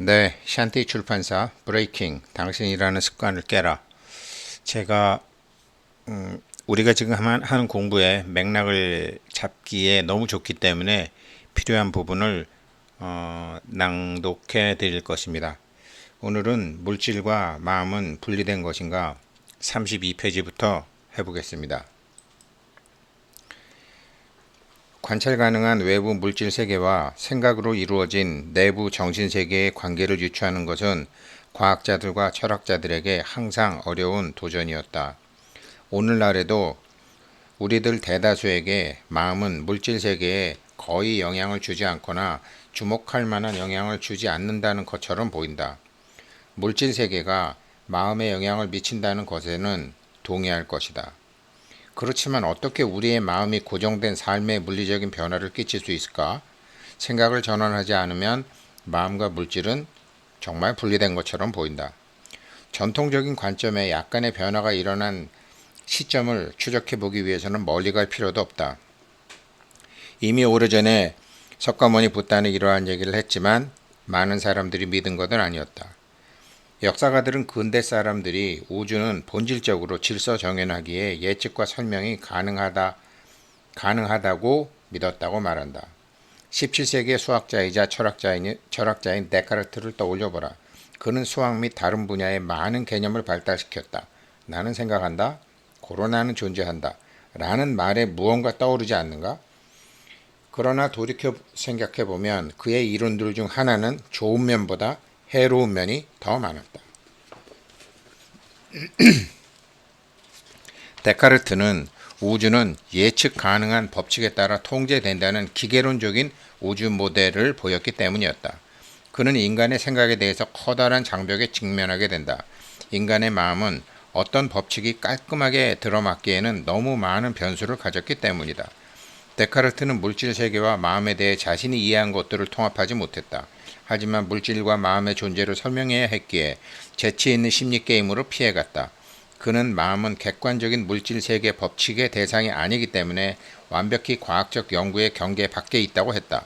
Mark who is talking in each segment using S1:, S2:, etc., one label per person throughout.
S1: 네, 샨티 출판사 브레이킹 당신이라는 습관을 깨라. 제가 우리가 지금 하는 공부의 맥락을 잡기에 너무 좋기 때문에 필요한 부분을 낭독해 드릴 것입니다. 오늘은 물질과 마음은 분리된 것인가 32페이지부터 해보겠습니다. 관찰 가능한 외부 물질 세계와 생각으로 이루어진 내부 정신 세계의 관계를 유추하는 것은 과학자들과 철학자들에게 항상 어려운 도전이었다. 오늘날에도 우리들 대다수에게 마음은 물질 세계에 거의 영향을 주지 않거나 주목할 만한 영향을 주지 않는다는 것처럼 보인다. 물질 세계가 마음에 영향을 미친다는 것에는 동의할 것이다. 그렇지만 어떻게 우리의 마음이 고정된 삶의 물리적인 변화를 끼칠 수 있을까? 생각을 전환하지 않으면 마음과 물질은 정말 분리된 것처럼 보인다. 전통적인 관점에 약간의 변화가 일어난 시점을 추적해 보기 위해서는 멀리 갈 필요도 없다. 이미 오래전에 석가모니 붓다는 이러한 얘기를 했지만 많은 사람들이 믿은 것은 아니었다. 역사가들은 근대 사람들이 우주는 본질적으로 질서 정연하기에 예측과 설명이 가능하다고 믿었다고 말한다. 17세기의 수학자이자 철학자인 데카르트를 떠올려보라. 그는 수학 및 다른 분야의 많은 개념을 발달시켰다. 나는 생각한다. 코로나는 존재한다. 라는 말에 무언가 떠오르지 않는가? 그러나 돌이켜 생각해보면 그의 이론들 중 하나는 좋은 면보다 해로운 면이 더 많았다. 데카르트는 우주는 예측 가능한 법칙에 따라 통제된다는 기계론적인 우주 모델을 보였기 때문이었다. 그는 인간의 생각에 대해서 커다란 장벽에 직면하게 된다. 인간의 마음은 어떤 법칙이 깔끔하게 들어맞기에는 너무 많은 변수를 가졌기 때문이다. 데카르트는 물질 세계와 마음에 대해 자신이 이해한 것들을 통합하지 못했다. 하지만 물질과 마음의 존재를 설명해야 했기에 재치 있는 심리 게임으로 피해갔다. 그는 마음은 객관적인 물질 세계 법칙의 대상이 아니기 때문에 완벽히 과학적 연구의 경계 밖에 있다고 했다.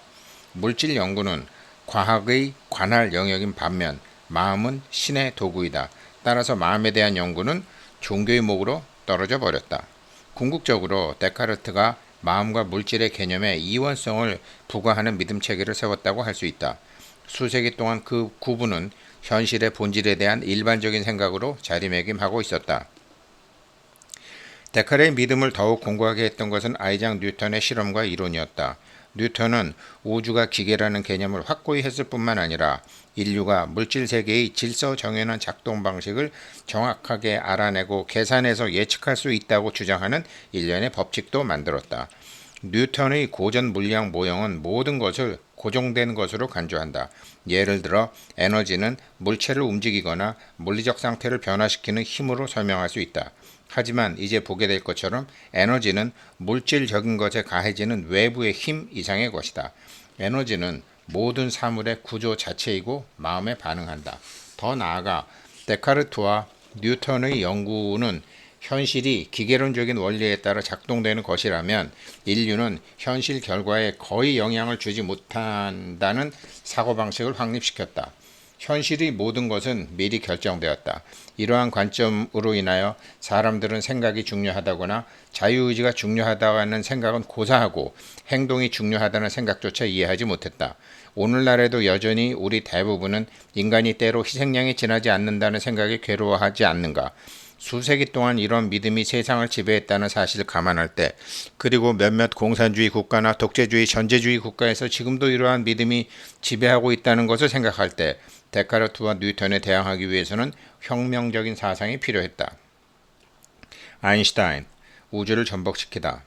S1: 물질 연구는 과학의 관할 영역인 반면 마음은 신의 도구이다. 따라서 마음에 대한 연구는 종교의 목으로 떨어져 버렸다. 궁극적으로 데카르트가 마음과 물질의 개념에 이원성을 부과하는 믿음 체계를 세웠다고 할 수 있다. 수세기 동안 그 구분은 현실의 본질에 대한 일반적인 생각으로 자리매김하고 있었다. 데카르트의 믿음을 더욱 공고하게 했던 것은 아이작 뉴턴의 실험과 이론이었다. 뉴턴은 우주가 기계라는 개념을 확고히 했을 뿐만 아니라 인류가 물질 세계의 질서 정연한 작동 방식을 정확하게 알아내고 계산해서 예측할 수 있다고 주장하는 일련의 법칙도 만들었다. 뉴턴의 고전 물리학 모형은 모든 것을 고정된 것으로 간주한다. 예를 들어 에너지는 물체를 움직이거나 물리적 상태를 변화시키는 힘으로 설명할 수 있다. 하지만 이제 보게 될 것처럼 에너지는 물질적인 것에 가해지는 외부의 힘 이상의 것이다. 에너지는 모든 사물의 구조 자체이고 마음에 반응한다. 더 나아가 데카르트와 뉴턴의 연구는 현실이 기계론적인 원리에 따라 작동되는 것이라면 인류는 현실 결과에 거의 영향을 주지 못한다는 사고방식을 확립시켰다. 현실의 모든 것은 미리 결정되었다. 이러한 관점으로 인하여 사람들은 생각이 중요하다거나 자유의지가 중요하다는 생각은 고사하고 행동이 중요하다는 생각조차 이해하지 못했다. 오늘날에도 여전히 우리 대부분은 인간이 때로 희생양이 지나지 않는다는 생각에 괴로워하지 않는가? 수세기 동안 이런 믿음이 세상을 지배했다는 사실을 감안할 때, 그리고 몇몇 공산주의 국가나 독재주의, 전제주의 국가에서 지금도 이러한 믿음이 지배하고 있다는 것을 생각할 때, 데카르트와 뉴턴에 대항하기 위해서는 혁명적인 사상이 필요했다. 아인슈타인, 우주를 전복시키다.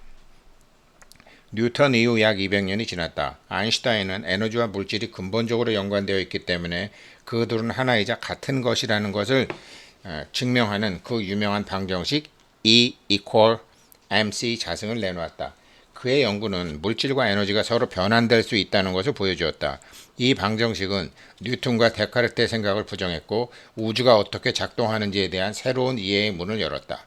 S1: 뉴턴 이후 약 200년이 지났다. 아인슈타인은 에너지와 물질이 근본적으로 연관되어 있기 때문에 그 둘은 하나이자 같은 것이라는 것을 증명하는 그 유명한 방정식 E equal mc 자승을 내놓았다. 그의 연구는 물질과 에너지가 서로 변환될 수 있다는 것을 보여주었다. 이 방정식은 뉴턴과 데카르트의 생각을 부정했고 우주가 어떻게 작동하는지에 대한 새로운 이해의 문을 열었다.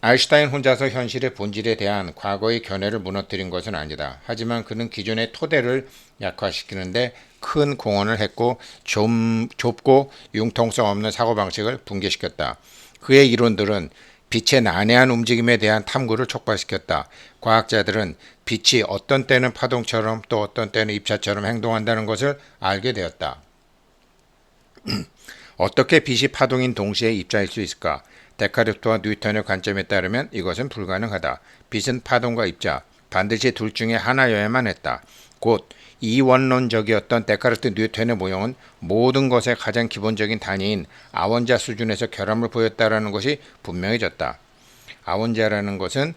S1: 아인슈타인 혼자서 현실의 본질에 대한 과거의 견해를 무너뜨린 것은 아니다. 하지만 그는 기존의 토대를 약화시키는데 큰 공헌을 했고 좁고 융통성 없는 사고방식을 붕괴시켰다. 그의 이론들은 빛의 난해한 움직임에 대한 탐구를 촉발시켰다. 과학자들은 빛이 어떤 때는 파동처럼 또 어떤 때는 입자처럼 행동한다는 것을 알게 되었다. 어떻게 빛이 파동인 동시에 입자일 수 있을까? 데카르트와 뉴턴의 관점에 따르면 이것은 불가능하다. 빛은 파동과 입자, 반드시 둘 중에 하나여야만 했다. 곧 이원론적이었던 데카르트 뉴턴의 모형은 모든 것의 가장 기본적인 단위인 아원자 수준에서 결함을 보였다라는 것이 분명해졌다. 아원자라는 것은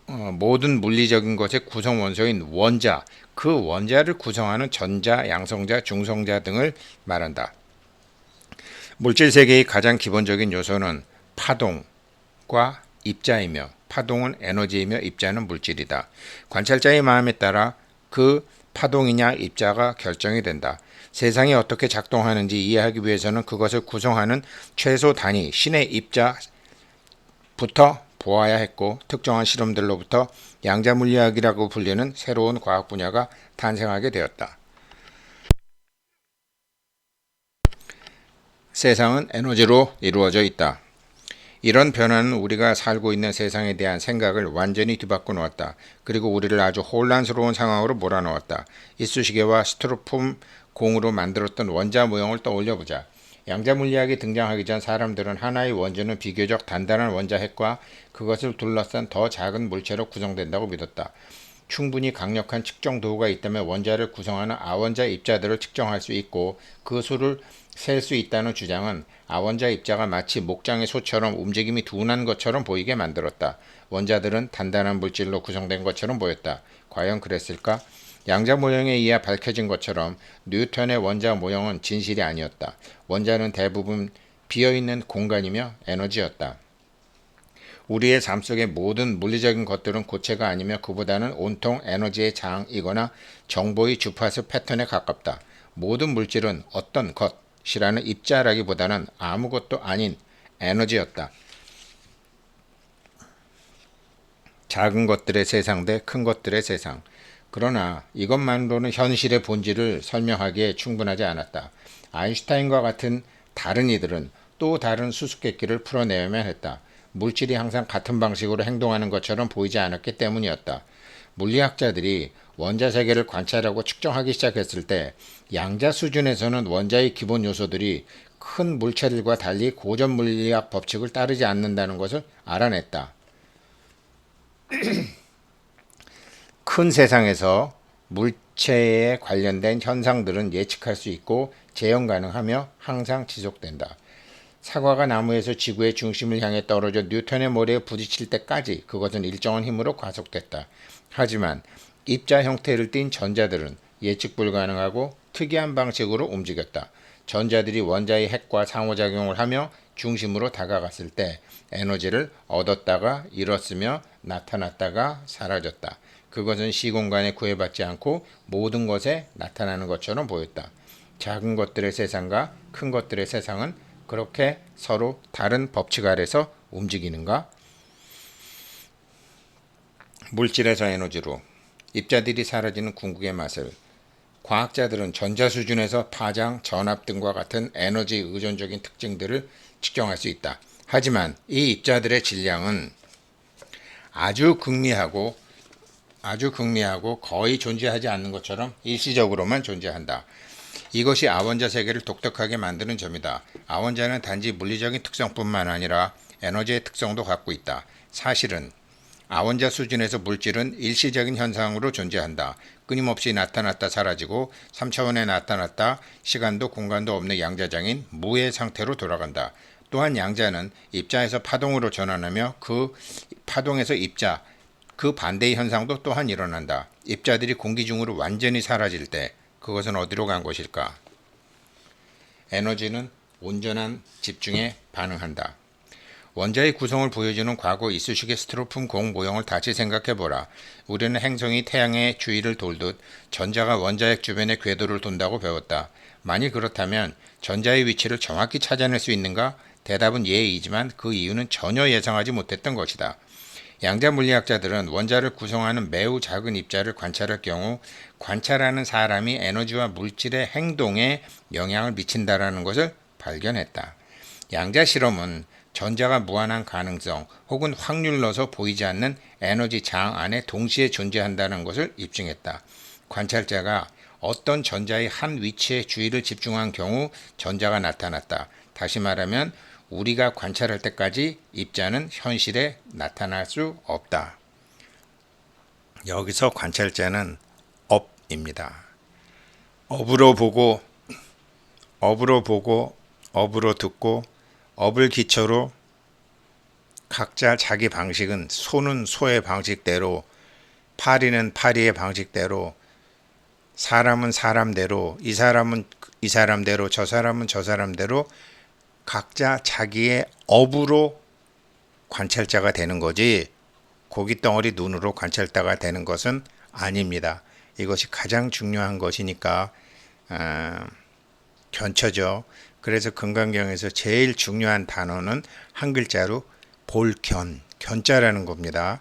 S1: 모든 물리적인 것의 구성 원소인 원자, 그 원자를 구성하는 전자, 양성자, 중성자 등을 말한다. 물질 세계의 가장 기본적인 요소는 파동과 입자이며 파동은 에너지이며 입자는 물질이다. 관찰자의 마음에 따라 그 파동이냐 입자가 결정이 된다. 세상이 어떻게 작동하는지 이해하기 위해서는 그것을 구성하는 최소 단위 신의 입자부터 보아야 했고 특정한 실험들로부터 양자물리학이라고 불리는 새로운 과학 분야가 탄생하게 되었다. 세상은 에너지로 이루어져 있다. 이런 변화는 우리가 살고 있는 세상에 대한 생각을 완전히 뒤바꿔 놓았다. 그리고 우리를 아주 혼란스러운 상황으로 몰아넣었다. 이쑤시개와 스티로폼 공으로 만들었던 원자 모형을 떠올려보자. 양자 물리학이 등장하기 전 사람들은 하나의 원자는 비교적 단단한 원자핵과 그것을 둘러싼 더 작은 물체로 구성된다고 믿었다. 충분히 강력한 측정 도구가 있다면 원자를 구성하는 아원자 입자들을 측정할 수 있고 그 수를 셀 수 있다는 주장은 아원자 입자가 마치 목장의 소처럼 움직임이 둔한 것처럼 보이게 만들었다. 원자들은 단단한 물질로 구성된 것처럼 보였다. 과연 그랬을까? 양자 모형에 의해 밝혀진 것처럼 뉴턴의 원자 모형은 진실이 아니었다. 원자는 대부분 비어있는 공간이며 에너지였다. 우리의 삶 속의 모든 물리적인 것들은 고체가 아니며 그보다는 온통 에너지의 장이거나 정보의 주파수 패턴에 가깝다. 모든 물질은 어떤 것이라는 입자라기보다는 아무것도 아닌 에너지였다. 작은 것들의 세상 대 큰 것들의 세상. 그러나 이것만으로는 현실의 본질을 설명하기에 충분하지 않았다. 아인슈타인과 같은 다른 이들은 또 다른 수수께끼를 풀어내야만 했다. 물질이 항상 같은 방식으로 행동하는 것처럼 보이지 않았기 때문이었다. 물리학자들이 원자 세계를 관찰하고 측정하기 시작했을 때 양자 수준에서는 원자의 기본 요소들이 큰 물체들과 달리 고전 물리학 법칙을 따르지 않는다는 것을 알아냈다. 큰 세상에서 물체에 관련된 현상들은 예측할 수 있고 재현 가능하며 항상 지속된다. 사과가 나무에서 지구의 중심을 향해 떨어져 뉴턴의 머리에 부딪힐 때까지 그것은 일정한 힘으로 가속됐다. 하지만 입자 형태를 띤 전자들은 예측 불가능하고 특이한 방식으로 움직였다. 전자들이 원자의 핵과 상호작용을 하며 중심으로 다가갔을 때 에너지를 얻었다가 잃었으며 나타났다가 사라졌다. 그것은 시공간에 구애받지 않고 모든 것에 나타나는 것처럼 보였다. 작은 것들의 세상과 큰 것들의 세상은 그렇게 서로 다른 법칙 아래서 움직이는가? 물질에서 에너지로 입자들이 사라지는 궁극의 맛을 과학자들은 전자 수준에서 파장, 전압 등과 같은 에너지 의존적인 특징들을 측정할 수 있다. 하지만 이 입자들의 질량은 아주 극미하고 거의 존재하지 않는 것처럼 일시적으로만 존재한다. 이것이 아원자 세계를 독특하게 만드는 점이다. 아원자는 단지 물리적인 특성뿐만 아니라 에너지의 특성도 갖고 있다. 사실은 아원자 수준에서 물질은 일시적인 현상으로 존재한다. 끊임없이 나타났다 사라지고 3차원에 나타났다 시간도 공간도 없는 양자장인 무의 상태로 돌아간다. 또한 양자는 입자에서 파동으로 전환하며 그 파동에서 입자, 그 반대의 현상도 또한 일어난다. 입자들이 공기 중으로 완전히 사라질 때 그것은 어디로 간 것일까? 에너지는 온전한 집중에 반응한다. 원자의 구성을 보여주는 과거 이쑤시개 스티로폼 공 모형을 다시 생각해보라. 우리는 행성이 태양의 주위를 돌듯 전자가 원자핵 주변의 궤도를 돈다고 배웠다. 만일 그렇다면 전자의 위치를 정확히 찾아낼 수 있는가? 대답은 예이지만 그 이유는 전혀 예상하지 못했던 것이다. 양자 물리학자들은 원자를 구성하는 매우 작은 입자를 관찰할 경우 관찰하는 사람이 에너지와 물질의 행동에 영향을 미친다라는 것을 발견했다. 양자 실험은 전자가 무한한 가능성 혹은 확률로서 보이지 않는 에너지 장 안에 동시에 존재한다는 것을 입증했다. 관찰자가 어떤 전자의 한 위치에 주의를 집중한 경우 전자가 나타났다. 다시 말하면 우리가 관찰할 때까지 입자는 현실에 나타날 수 없다. 여기서 관찰자는 업입니다. 업으로 보고, 업으로 듣고, 업을 기초로 각자 자기 방식은 소는 소의 방식대로, 파리는 파리의 방식대로, 사람은 사람대로, 이 사람은 이 사람대로, 저 사람은 저 사람대로 각자 자기의 업으로 관찰자가 되는 거지 고깃덩어리 눈으로 관찰자가 되는 것은 아닙니다. 이것이 가장 중요한 것이니까 견처죠. 그래서 금강경에서 제일 중요한 단어는 한 글자로 볼견, 견자라는 겁니다.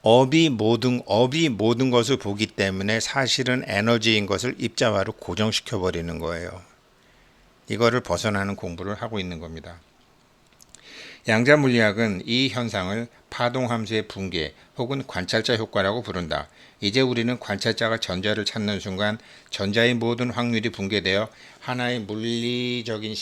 S1: 업이 모든 것을 보기 때문에 사실은 에너지인 것을 입자화로 고정시켜 버리는 거예요. 이거를 벗어나는 공부를 하고 있는 겁니다. 양자 물리학은 이 현상을 파동함수의 붕괴 혹은 관찰자 효과라고 부른다. 이제 우리는 관찰자가 전자를 찾는 순간 전자의 모든 확률이 붕괴되어 하나의 물리적인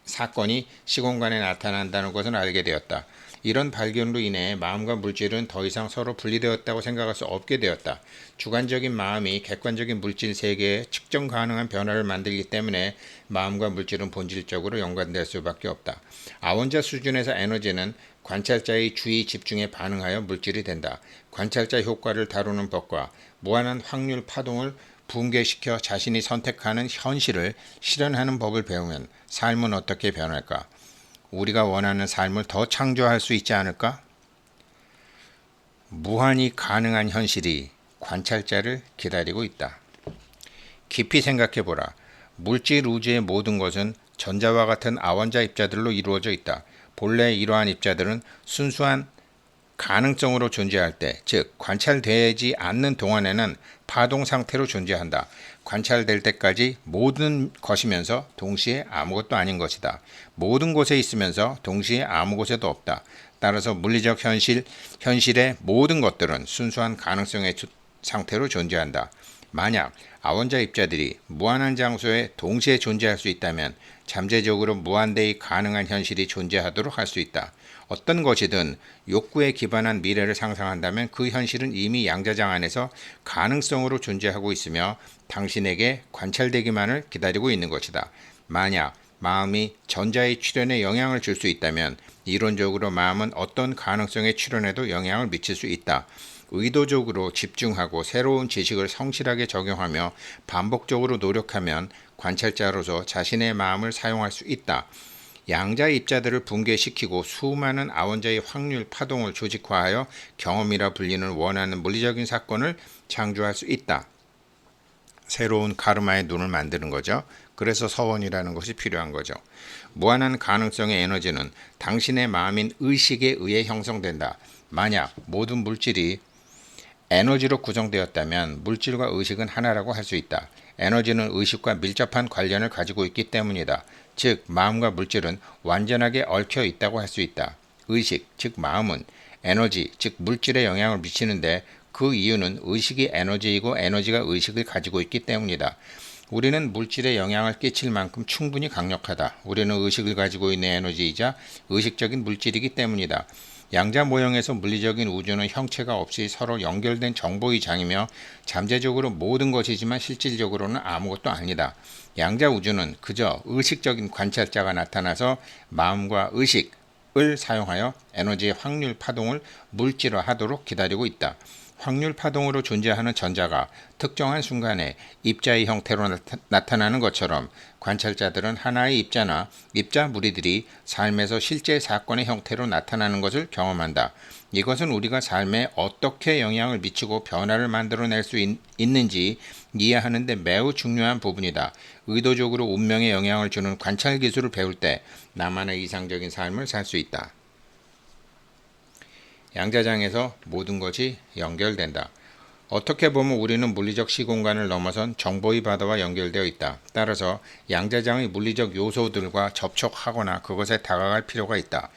S1: 사건이 시공간에 나타난다는 것을 알게 되었다. 이런 발견으로 인해 마음과 물질은 더 이상 서로 분리되었다고 생각할 수 없게 되었다. 주관적인 마음이 객관적인 물질 세계에 측정 가능한 변화를 만들기 때문에 마음과 물질은 본질적으로 연관될 수밖에 없다. 아원자 수준에서 에너지는 관찰자의 주의 집중에 반응하여 물질이 된다. 관찰자 효과를 다루는 법과 무한한 확률 파동을 붕괴시켜 자신이 선택하는 현실을 실현하는 법을 배우면 삶은 어떻게 변할까? 우리가 원하는 삶을 더 창조할 수 있지 않을까? 무한히 가능한 현실이 관찰자를 기다리고 있다. 깊이 생각해보라. 물질 우주의 모든 것은 전자와 같은 아원자 입자들로 이루어져 있다. 본래 이러한 입자들은 순수한 가능성으로 존재할 때, 즉 관찰되지 않는 동안에는 파동 상태로 존재한다. 관찰될 때까지 모든 것이면서 동시에 아무것도 아닌 것이다. 모든 곳에 있으면서 동시에 아무 곳에도 없다. 따라서 물리적 현실의 모든 것들은 순수한 가능성의 상태로 존재한다. 만약 아원자 입자들이 무한한 장소에 동시에 존재할 수 있다면 잠재적으로 무한대의 가능한 현실이 존재하도록 할 수 있다. 어떤 것이든 욕구에 기반한 미래를 상상한다면 그 현실은 이미 양자장 안에서 가능성으로 존재하고 있으며 당신에게 관찰되기만을 기다리고 있는 것이다. 만약 마음이 전자의 출현에 영향을 줄 수 있다면 이론적으로 마음은 어떤 가능성의 출현에도 영향을 미칠 수 있다. 의도적으로 집중하고 새로운 지식을 성실하게 적용하며 반복적으로 노력하면 관찰자로서 자신의 마음을 사용할 수 있다. 양자 입자들을 붕괴시키고 수많은 아원자의 확률 파동을 조직화하여 경험이라 불리는 원하는 물리적인 사건을 창조할 수 있다. 새로운 카르마의 눈을 만드는 거죠. 그래서 서원이라는 것이 필요한 거죠. 무한한 가능성의 에너지는 당신의 마음인 의식에 의해 형성된다. 만약 모든 물질이 에너지로 구성되었다면 물질과 의식은 하나라고 할 수 있다. 에너지는 의식과 밀접한 관련을 가지고 있기 때문이다. 즉 마음과 물질은 완전하게 얽혀 있다고 할 수 있다. 의식, 즉 마음은 에너지, 즉 물질에 영향을 미치는데 그 이유는 의식이 에너지이고 에너지가 의식을 가지고 있기 때문이다. 우리는 물질에 영향을 끼칠 만큼 충분히 강력하다. 우리는 의식을 가지고 있는 에너지이자 의식적인 물질이기 때문이다. 양자 모형에서 물리적인 우주는 형체가 없이 서로 연결된 정보의 장이며 잠재적으로 모든 것이지만 실질적으로는 아무것도 아니다. 양자 우주는 그저 의식적인 관찰자가 나타나서 마음과 의식을 사용하여 에너지의 확률 파동을 물질화하도록 기다리고 있다. 확률 파동으로 존재하는 전자가 특정한 순간에 입자의 형태로 나타나는 것처럼 관찰자들은 하나의 입자나 입자 무리들이 삶에서 실제 사건의 형태로 나타나는 것을 경험한다. 이것은 우리가 삶에 어떻게 영향을 미치고 변화를 만들어낼 수 있는지 이해하는 데 매우 중요한 부분이다. 의도적으로 운명에 영향을 주는 관찰 기술을 배울 때 나만의 이상적인 삶을 살 수 있다. 양자장에서 모든 것이 연결된다. 어떻게 보면 우리는 물리적 시공간을 넘어선 정보의 바다와 연결되어 있다. 따라서 양자장의 물리적 요소들과 접촉하거나 그것에 다가갈 필요가 있다.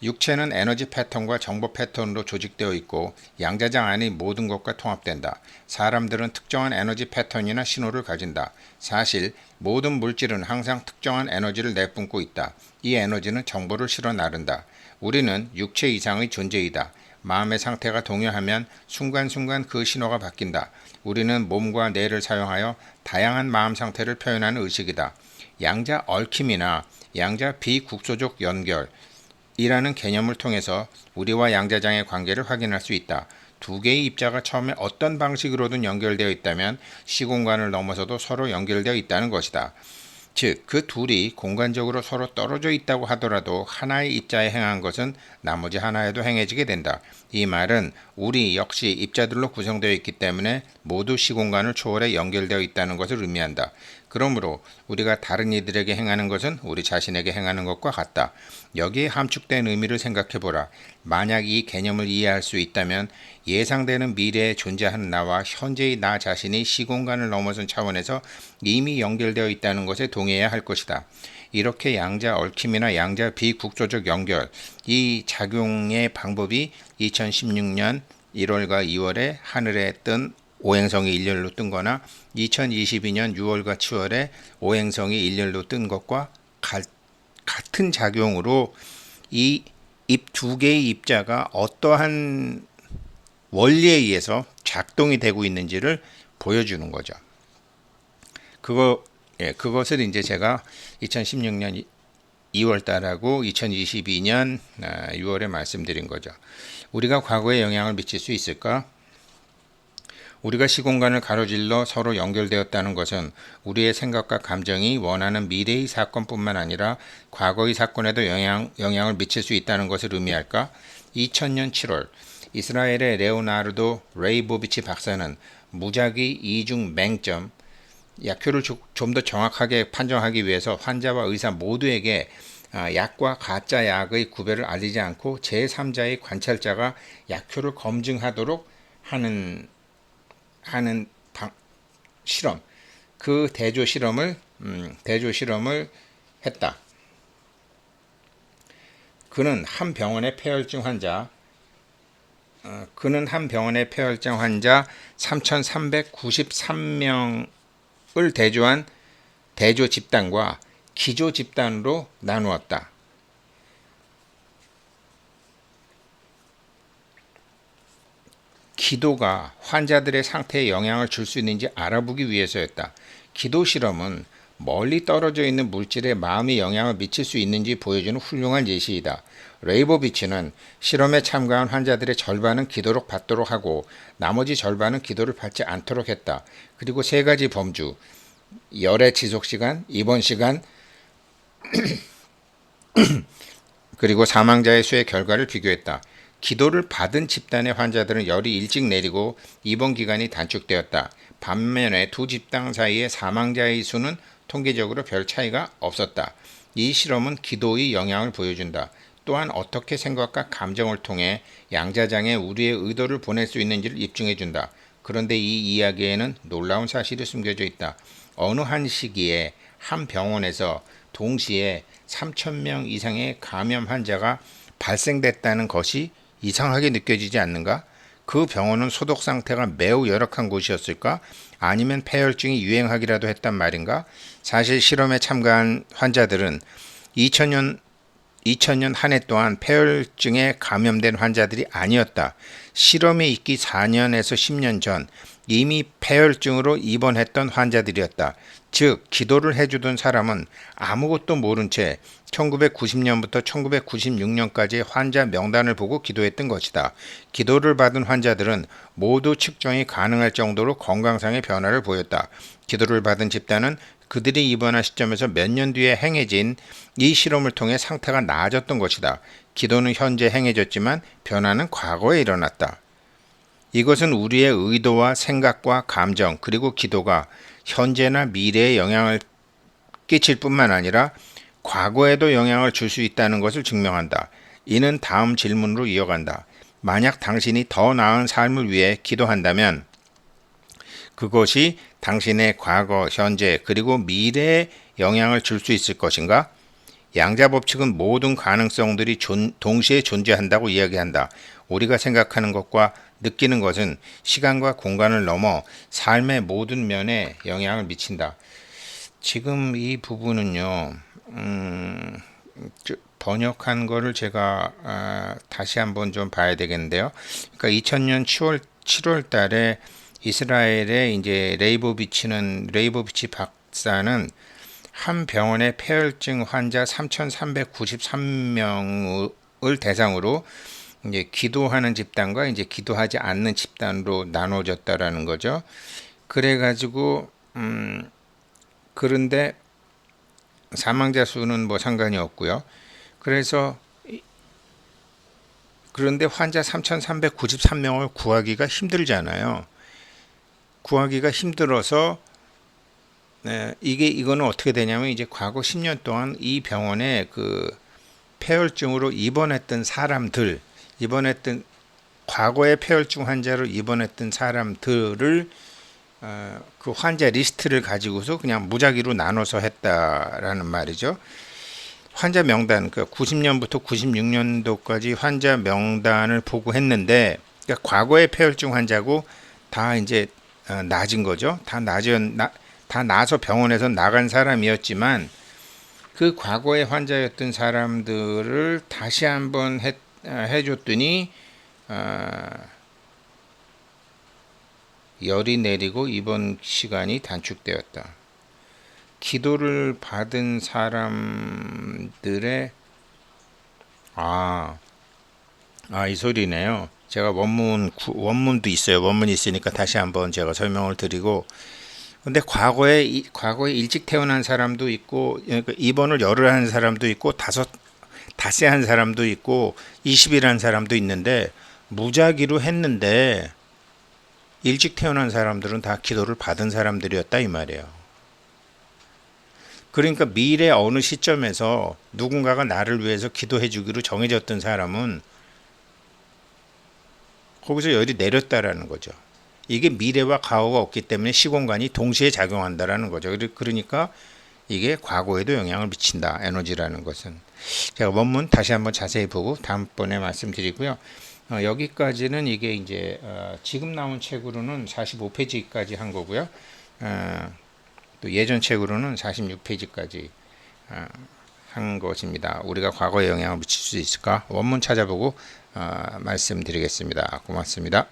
S1: 육체는 에너지 패턴과 정보 패턴으로 조직되어 있고 양자장 안의 모든 것과 통합된다. 사람들은 특정한 에너지 패턴이나 신호를 가진다. 사실 모든 물질은 항상 특정한 에너지를 내뿜고 있다. 이 에너지는 정보를 실어 나른다. 우리는 육체 이상의 존재이다. 마음의 상태가 동요하면 순간순간 그 신호가 바뀐다. 우리는 몸과 뇌를 사용하여 다양한 마음 상태를 표현하는 의식이다. 양자 얽힘이나 양자 비국소적 연결이라는 개념을 통해서 우리와 양자장의 관계를 확인할 수 있다. 두 개의 입자가 처음에 어떤 방식으로든 연결되어 있다면 시공간을 넘어서도 서로 연결되어 있다는 것이다. 즉, 그 둘이 공간적으로 서로 떨어져 있다고 하더라도 하나의 입자에 행한 것은 나머지 하나에도 행해지게 된다. 이 말은 우리 역시 입자들로 구성되어 있기 때문에 모두 시공간을 초월해 연결되어 있다는 것을 의미한다. 그러므로 우리가 다른 이들에게 행하는 것은 우리 자신에게 행하는 것과 같다. 여기에 함축된 의미를 생각해보라. 만약 이 개념을 이해할 수 있다면 예상되는 미래에 존재하는 나와 현재의 나 자신이 시공간을 넘어선 차원에서 이미 연결되어 있다는 것에 동의해야 할 것이다. 이렇게 양자 얽힘이나 양자 비국소적 연결, 이 작용의 방법이 2016년 1월과 2월에 하늘에 뜬 오행성이 일렬로 뜬 거나 2022년 6월과 7월에 오행성이 일렬로 뜬 것과 같은 작용으로 이 입 두 개의 입자가 어떠한 원리에 의해서 작동이 되고 있는지를 보여주는 거죠. 그것을 이제 제가 2016년 2월 달하고 2022년 6월에 말씀드린 거죠. 우리가 과거에 영향을 미칠 수 있을까? 우리가 시공간을 가로질러 서로 연결되었다는 것은 우리의 생각과 감정이 원하는 미래의 사건뿐만 아니라 과거의 사건에도 영향을 미칠 수 있다는 것을 의미할까? 2000년 7월 이스라엘의 레오나르도 레이보비치 박사는 무작위 이중 맹점 약효를 좀 더 정확하게 판정하기 위해서 환자와 의사 모두에게 약과 가짜 약의 구별을 알리지 않고 제3자의 관찰자가 약효를 검증하도록 하는 실험, 그 대조 실험을 했다. 그는 한 병원의 폐혈증 환자 3,393명을 대조한 대조 집단과 기조 집단으로 나누었다. 기도가 환자들의 상태에 영향을 줄 수 있는지 알아보기 위해서였다. 기도 실험은 멀리 떨어져 있는 물질에 마음이 영향을 미칠 수 있는지 보여주는 훌륭한 예시이다. 레이보비치는 실험에 참가한 환자들의 절반은 기도를 받도록 하고 나머지 절반은 기도를 받지 않도록 했다. 그리고 세 가지 범주, 열의 지속시간, 입원시간, 그리고 사망자의 수의 결과를 비교했다. 기도를 받은 집단의 환자들은 열이 일찍 내리고 입원 기간이 단축되었다. 반면에 두 집단 사이의 사망자의 수는 통계적으로 별 차이가 없었다. 이 실험은 기도의 영향을 보여준다. 또한 어떻게 생각과 감정을 통해 양자장에 우리의 의도를 보낼 수 있는지를 입증해준다. 그런데 이 이야기에는 놀라운 사실이 숨겨져 있다. 어느 한 시기에 한 병원에서 동시에 3,000명 이상의 감염 환자가 발생됐다는 것이 이상하게 느껴지지 않는가? 그 병원은 소독 상태가 매우 열악한 곳이었을까? 아니면 폐혈증이 유행하기라도 했단 말인가? 사실 실험에 참가한 환자들은 2000년 2000년 한 해 동안 폐혈증에 감염된 환자들이 아니었다. 실험이 있기 4년에서 10년 전 이미 폐혈증으로 입원했던 환자들이었다. 즉 기도를 해주던 사람은 아무것도 모른 채 1990년부터 1996년까지의 환자 명단을 보고 기도했던 것이다. 기도를 받은 환자들은 모두 측정이 가능할 정도로 건강상의 변화를 보였다. 기도를 받은 집단은 그들이 입원한 시점에서 몇 년 뒤에 행해진 이 실험을 통해 상태가 나아졌던 것이다. 기도는 현재 행해졌지만 변화는 과거에 일어났다. 이것은 우리의 의도와 생각과 감정 그리고 기도가 현재나 미래에 영향을 끼칠 뿐만 아니라 과거에도 영향을 줄 수 있다는 것을 증명한다. 이는 다음 질문으로 이어간다. 만약 당신이 더 나은 삶을 위해 기도한다면 그것이 당신의 과거, 현재 그리고 미래에 영향을 줄 수 있을 것인가? 양자 법칙은 모든 가능성들이 동시에 존재한다고 이야기한다. 우리가 생각하는 것과 느끼는 것은 시간과 공간을 넘어 삶의 모든 면에 영향을 미친다. 지금 이 부분은요, 번역한 거를 제가 다시 한번 좀 봐야 되겠는데요. 그러니까 2000년 7월 달에 이스라엘의 이제 레이보비치 박사는 한 병원의 폐혈증 환자 3,393명을 대상으로 이제 기도하는 집단과 이제 기도하지 않는 집단으로 나눠졌다라는 거죠. 그래가지고 그런데 사망자 수는 뭐 상관이 없고요. 그런데 환자 3,393명을 구하기가 힘들잖아요. 구하기가 힘들어서 이거는 어떻게 되냐면 이제 과거 10년 동안 이 병원에 그 폐혈증으로 과거의 폐혈증 환자로 입원했던 사람들을 그 환자 리스트를 가지고서 그냥 무작위로 나눠서 했다라는 말이죠. 환자 명단, 그러니까 90년부터 96년도까지 환자 명단을 보고 했는데, 그러니까 과거의 폐혈증 환자고 다 이제 낮은 거죠. 다 나서 병원에서 나간 사람이었지만 그 과거의 환자였던 사람들을 다시 한번 해줬더니 열이 내리고 입원 시간이 단축되었다. 기도를 받은 사람들의 이 소리네요. 제가 원문도 있어요. 원문이 있으니까 다시 한번 제가 설명을 드리고, 근데 과거에 일찍 태어난 사람도 있고, 그러니까 입원을 열흘 한 사람도 있고, 닷새 한 사람도 있고, 20일 한 사람도 있는데, 무작위로 했는데, 일찍 태어난 사람들은 다 기도를 받은 사람들이었다 이 말이에요. 그러니까 미래 어느 시점에서 누군가가 나를 위해서 기도해 주기로 정해졌던 사람은 거기서 열이 내렸다라는 거죠. 이게 미래와 과거가 없기 때문에 시공간이 동시에 작용한다라는 거죠. 그러니까 이게 과거에도 영향을 미친다. 에너지라는 것은. 제가 원문 다시 한번 자세히 보고 다음번에 말씀드리고요. 여기까지는 이게 이제 지금 나온 책으로는 45페이지까지 한 거고요. 또 예전 책으로는 46페이지까지 한 것입니다. 우리가 과거에 영향을 미칠 수 있을까? 원문 찾아보고 말씀드리겠습니다. 고맙습니다.